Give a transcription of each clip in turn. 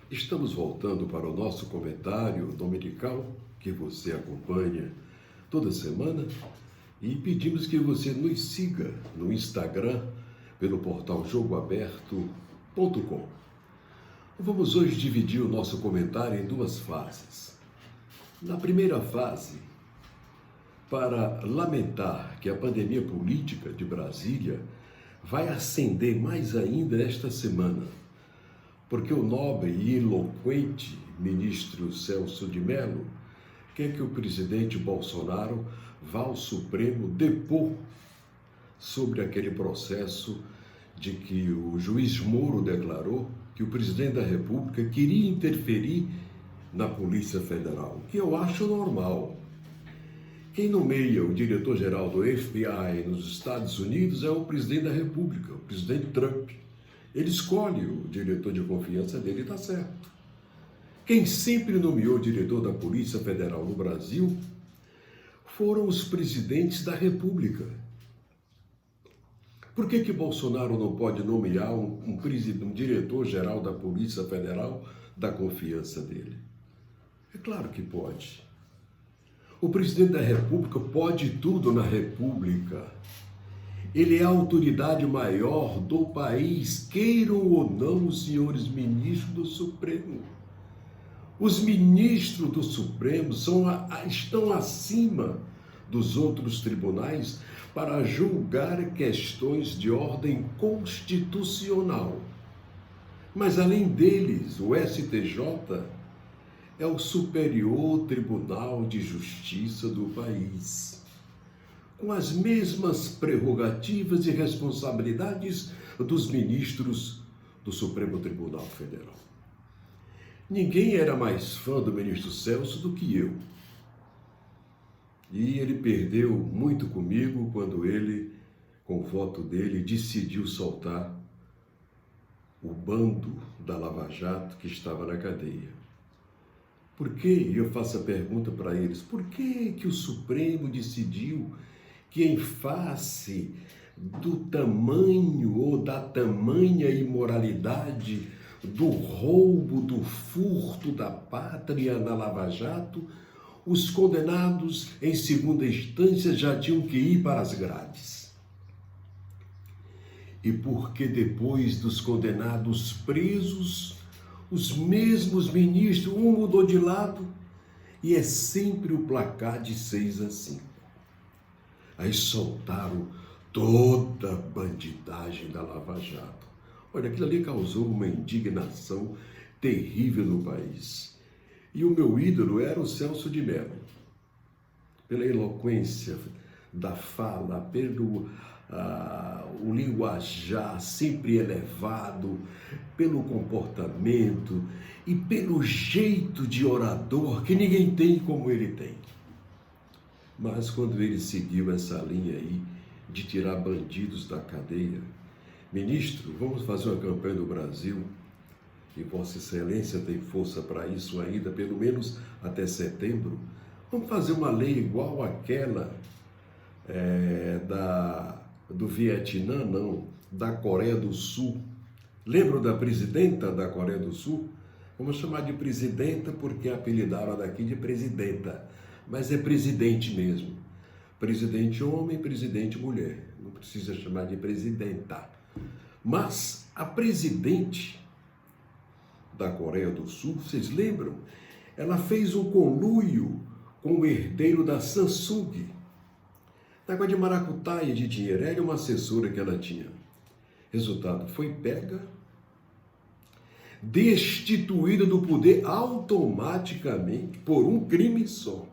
Estamos voltando para o nosso comentário dominical, que você acompanha toda semana, e pedimos que você nos siga no Instagram, pelo portal jogoaberto.com. Vamos hoje dividir o nosso comentário em duas fases. Na primeira fase, para lamentar que a pandemia política de Brasília vai ascender mais ainda esta semana, porque o nobre e eloquente ministro Celso de Mello quer que o presidente Bolsonaro vá ao Supremo depor sobre aquele processo de que o juiz Moro declarou que o presidente da República queria interferir na Polícia Federal, que eu acho normal. Quem nomeia o diretor-geral do FBI nos Estados Unidos é o presidente da República, o presidente Trump. Ele escolhe o diretor de confiança dele e está certo. Quem sempre nomeou o diretor da Polícia Federal no Brasil foram os presidentes da República. Por que Bolsonaro não pode nomear um diretor-geral da Polícia Federal da confiança dele? É claro que pode. O presidente da República pode tudo na República. Ele é a autoridade maior do país, queiram ou não os senhores ministros do Supremo. Os ministros do Supremo estão acima dos outros tribunais para julgar questões de ordem constitucional. Mas, além deles, o STJ é o Superior Tribunal de Justiça do país, com as mesmas prerrogativas e responsabilidades dos ministros do Supremo Tribunal Federal. Ninguém era mais fã do ministro Celso do que eu. E ele perdeu muito comigo quando ele, com o voto dele, decidiu soltar o bando da Lava Jato que estava na cadeia. Por que, eu faço a pergunta para eles, por que o Supremo decidiu que, em face do tamanho ou da tamanha imoralidade do roubo, do furto da pátria na Lava Jato, os condenados em segunda instância já tinham que ir para as grades? E por que depois dos condenados presos, os mesmos ministros, um mudou de lado e é sempre o placar de 6-5. Aí soltaram toda a bandidagem da Lava Jato. Olha, aquilo ali causou uma indignação terrível no país. E o meu ídolo era o Celso de Mello. Pela eloquência da fala, pelo o linguajar sempre elevado, pelo comportamento e pelo jeito de orador que ninguém tem como ele tem. Mas quando ele seguiu essa linha aí de tirar bandidos da cadeia, ministro, vamos fazer uma campanha no Brasil, e Vossa Excelência tem força para isso ainda, pelo menos até setembro, vamos fazer uma lei igual àquela do Vietnã, não, da Coreia do Sul. Lembram da presidenta da Coreia do Sul? Vamos chamar de presidenta porque apelidaram daqui de presidenta, mas é presidente mesmo. Presidente homem, presidente mulher, não precisa chamar de presidenta. Mas a presidente da Coreia do Sul, vocês lembram? Ela fez um conluio com o herdeiro da Samsung. Negócio de maracutaia de dinheiro, era uma assessora que ela tinha. Resultado, foi pega, destituída do poder automaticamente por um crime só.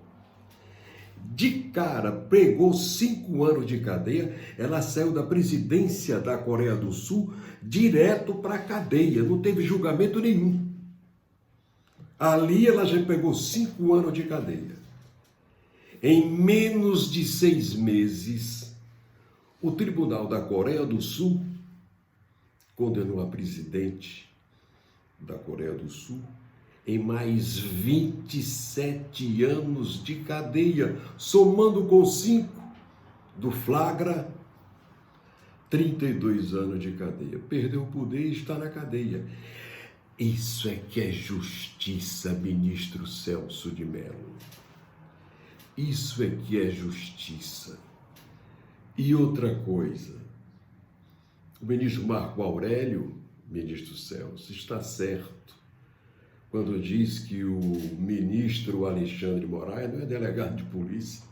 De cara, pegou 5 anos de cadeia, ela saiu da presidência da Coreia do Sul direto para a cadeia, não teve julgamento nenhum. Ali ela já pegou 5 anos de cadeia. Em menos de 6 meses, o Tribunal da Coreia do Sul condenou a presidente da Coreia do Sul em mais 27 anos de cadeia, somando com 5 do flagra, 32 anos de cadeia. Perdeu o poder e está na cadeia. Isso é que é justiça, ministro Celso de Mello. Isso é que é justiça. E outra coisa, o ministro Marco Aurélio, ministro Celso, está certo quando diz que o ministro Alexandre Moraes não é delegado de polícia,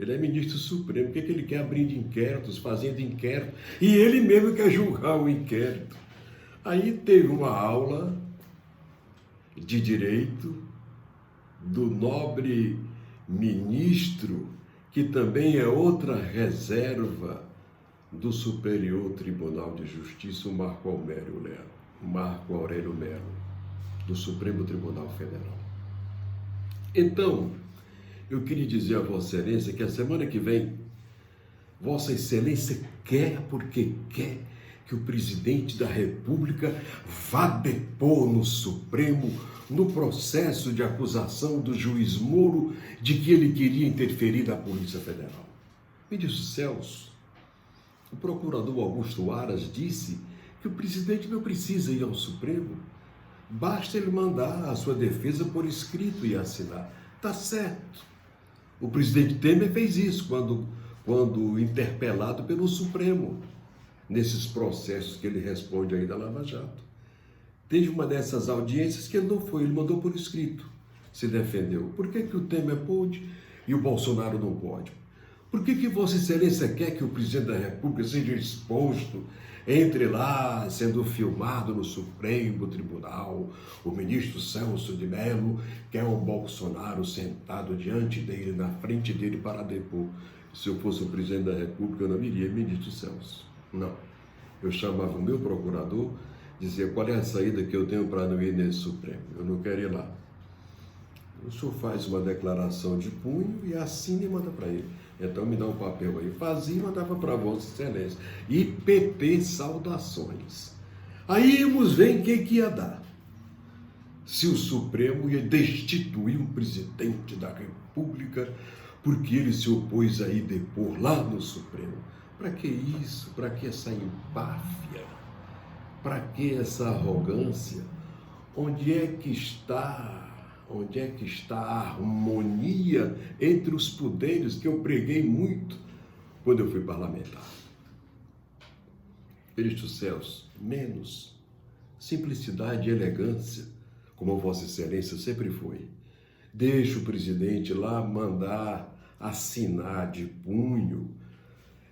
ele é ministro supremo. O que ele quer? Abrindo inquéritos, fazendo inquérito, e ele mesmo quer julgar o inquérito. Aí teve uma aula de direito do nobre ministro, que também é outra reserva do Superior Tribunal de Justiça, o Marco Aurélio Mello, do Supremo Tribunal Federal. Então, eu queria dizer a Vossa Excelência que a semana que vem, Vossa Excelência quer, porque quer, que o presidente da República vá depor no Supremo no processo de acusação do juiz Moro de que ele queria interferir na Polícia Federal. Ministro Celso, o procurador Augusto Aras disse que o presidente não precisa ir ao Supremo, basta ele mandar a sua defesa por escrito e assinar. Está certo. O presidente Temer fez isso quando interpelado pelo Supremo, nesses processos que ele responde aí da Lava Jato. Teve uma dessas audiências que ele não foi, ele mandou por escrito, se defendeu. Por que o Temer pôde e o Bolsonaro não pode? Por que Vossa Excelência quer que o presidente da República seja exposto, entre lá, sendo filmado no Supremo Tribunal, o ministro Celso de Mello, quer o Bolsonaro sentado diante dele, na frente dele, para depor? Se eu fosse o presidente da República, eu não iria, ministro Celso. Não. Eu chamava o meu procurador, dizia: qual é a saída que eu tenho para não ir nesse Supremo? Eu não quero ir lá. O senhor faz uma declaração de punho e assina e manda para ele. Então me dá um papel aí. Fazia e mandava para Vossa Excelência. IPP, saudações. Aí íamos ver em que ia dar. Se o Supremo ia destituir o presidente da República porque ele se opôs a ir depor lá no Supremo. Para que isso? Para que essa empáfia? Para que essa arrogância? Onde é que está a harmonia entre os poderes que eu preguei muito quando eu fui parlamentar? Ministro Celso, menos simplicidade e elegância, como Vossa Excelência sempre foi. Deixa o presidente lá mandar assinar de punho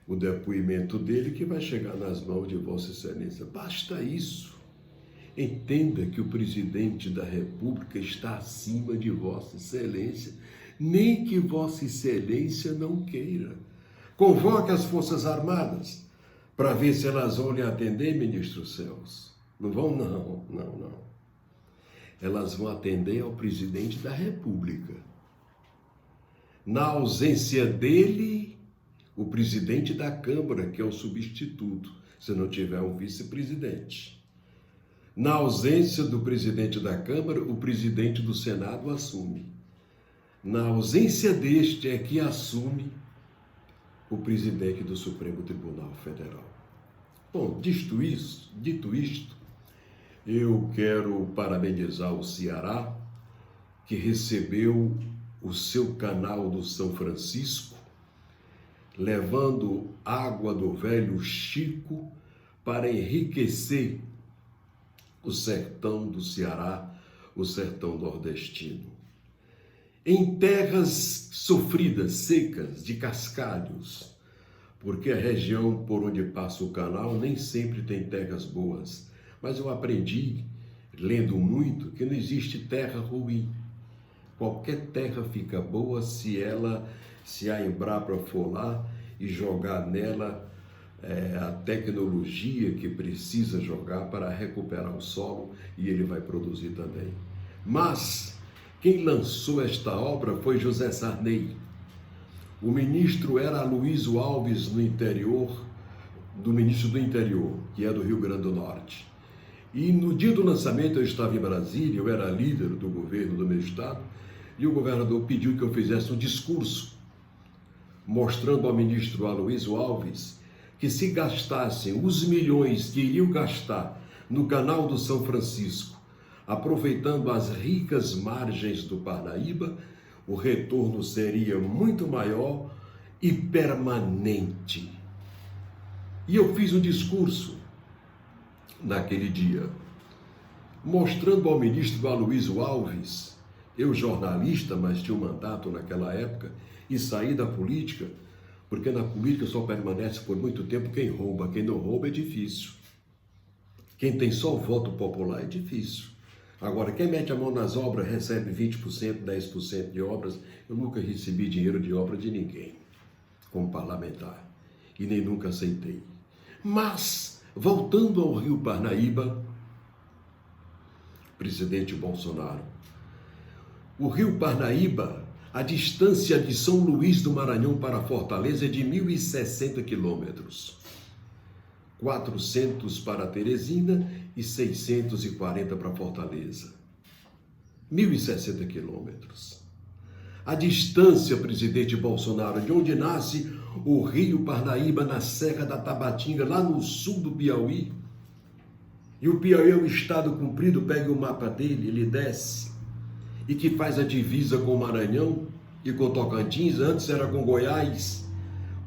o depoimento dele, que vai chegar nas mãos de Vossa Excelência. Basta isso. Entenda que o presidente da República está acima de Vossa Excelência, nem que Vossa Excelência não queira. Convoque as Forças Armadas para ver se elas vão lhe atender, ministro Celso. Não vão, não. Elas vão atender ao presidente da República. Na ausência dele, o presidente da Câmara, que é o substituto, se não tiver um vice-presidente. Na ausência do presidente da Câmara, o presidente do Senado assume. Na ausência deste é que assume o presidente do Supremo Tribunal Federal. Bom, dito isto, eu quero parabenizar o Ceará, que recebeu o seu canal do São Francisco, levando água do velho Chico para enriquecer o sertão do Ceará, o sertão nordestino. Em terras sofridas, secas, de cascalhos, porque a região por onde passa o canal nem sempre tem terras boas, mas eu aprendi, lendo muito, que não existe terra ruim. Qualquer terra fica boa se a Embrapa for lá e jogar nela a tecnologia que precisa jogar para recuperar o solo, e ele vai produzir também. Mas quem lançou esta obra foi José Sarney. O ministro era Aloysio Alves, do ministro do Interior, que é do Rio Grande do Norte. E no dia do lançamento eu estava em Brasília, eu era líder do governo do meu estado, e o governador pediu que eu fizesse um discurso mostrando ao ministro Aloysio Alves que se gastassem os milhões que iriam gastar no canal do São Francisco aproveitando as ricas margens do Parnaíba, o retorno seria muito maior e permanente. E eu fiz um discurso naquele dia, mostrando ao ministro Aloysio Alves, eu jornalista, mas tinha um mandato naquela época, e saí da política, porque na política só permanece por muito tempo quem rouba. Quem não rouba é difícil. Quem tem só voto popular é difícil. Agora, quem mete a mão nas obras recebe 20%, 10% de obras. Eu nunca recebi dinheiro de obra de ninguém, como parlamentar, e nem nunca aceitei. Mas, voltando ao Rio Parnaíba, presidente Bolsonaro, o Rio Parnaíba, a distância de São Luís do Maranhão para Fortaleza é de 1.060 quilômetros. 400 para Teresina e 640 para Fortaleza. 1.060 quilômetros. A distância, presidente Bolsonaro, de onde nasce o Rio Parnaíba, na Serra da Tabatinga, lá no sul do Piauí. E o Piauí é um estado comprido, pega o mapa dele, ele desce, e que faz a divisa com o Maranhão e com Tocantins. Antes era com Goiás,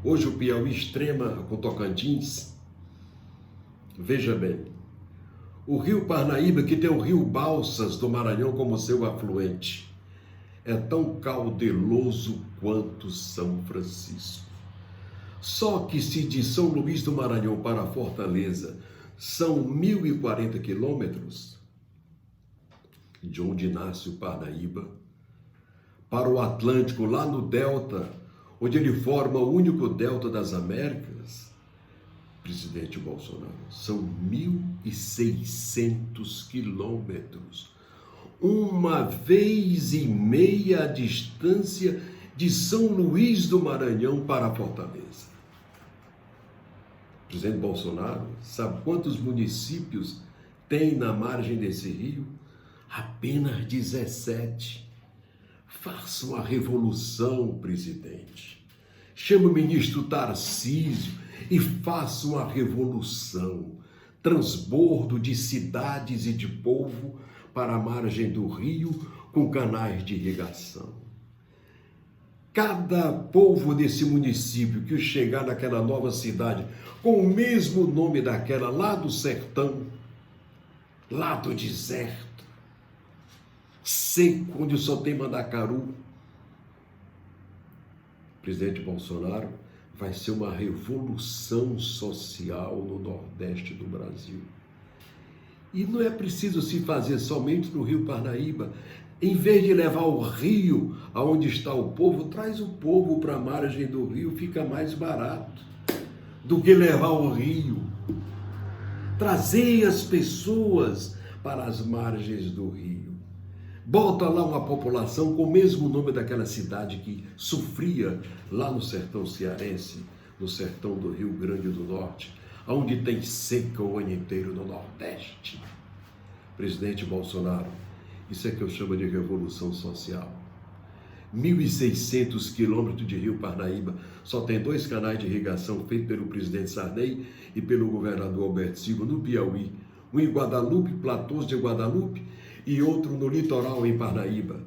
hoje o Piauí extrema com Tocantins. Veja bem, o Rio Parnaíba, que tem o Rio Balsas do Maranhão como seu afluente, é tão caudaloso quanto São Francisco. Só que se de São Luís do Maranhão para Fortaleza são 1.040 quilômetros, de onde nasce o Parnaíba, para o Atlântico, lá no delta, onde ele forma o único delta das Américas, presidente Bolsonaro, são 1.600 quilômetros. Uma vez e meia a distância de São Luís do Maranhão para Fortaleza. O presidente Bolsonaro sabe quantos municípios tem na margem desse rio? Apenas 17. Faça uma revolução, presidente. Chame o ministro Tarcísio e faça uma revolução. Transbordo de cidades e de povo para a margem do rio com canais de irrigação. Cada povo desse município que chegar naquela nova cidade com o mesmo nome daquela lá do sertão, lá do deserto, seco, onde só tem mandacaru, presidente Bolsonaro vai ser uma revolução social no Nordeste do Brasil. E não é preciso se fazer somente no Rio Parnaíba. Em vez de levar o rio aonde está o povo, traz o povo para a margem do rio, fica mais barato do que levar o rio. Trazer as pessoas para as margens do rio. Bota lá uma população com o mesmo nome daquela cidade que sofria lá no sertão cearense, no sertão do Rio Grande do Norte, onde tem seca o ano inteiro no Nordeste. Presidente Bolsonaro, isso é que eu chamo de revolução social. 1.600 quilômetros de Rio Parnaíba, só tem 2 canais de irrigação feitos pelo presidente Sarney e pelo governador Alberto Silva no Piauí. Um em Guadalupe, Platôs de Guadalupe, e outro no litoral em Parnaíba.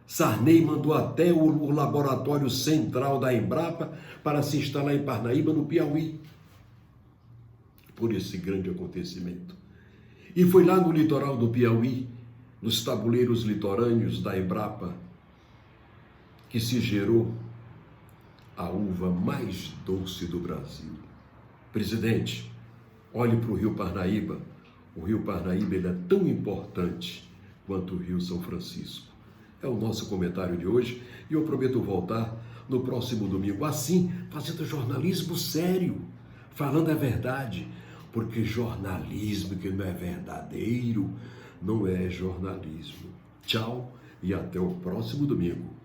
Sarney mandou até o laboratório central da Embrapa para se instalar em Parnaíba, no Piauí, por esse grande acontecimento. E foi lá no litoral do Piauí, nos tabuleiros litorâneos da Embrapa, que se gerou a uva mais doce do Brasil. Presidente, olhe para o Rio Parnaíba. O Rio Parnaíba ele é tão importante quanto o Rio São Francisco. É o nosso comentário de hoje e eu prometo voltar no próximo domingo, assim, fazendo jornalismo sério, falando a verdade, porque jornalismo que não é verdadeiro não é jornalismo. Tchau e até o próximo domingo.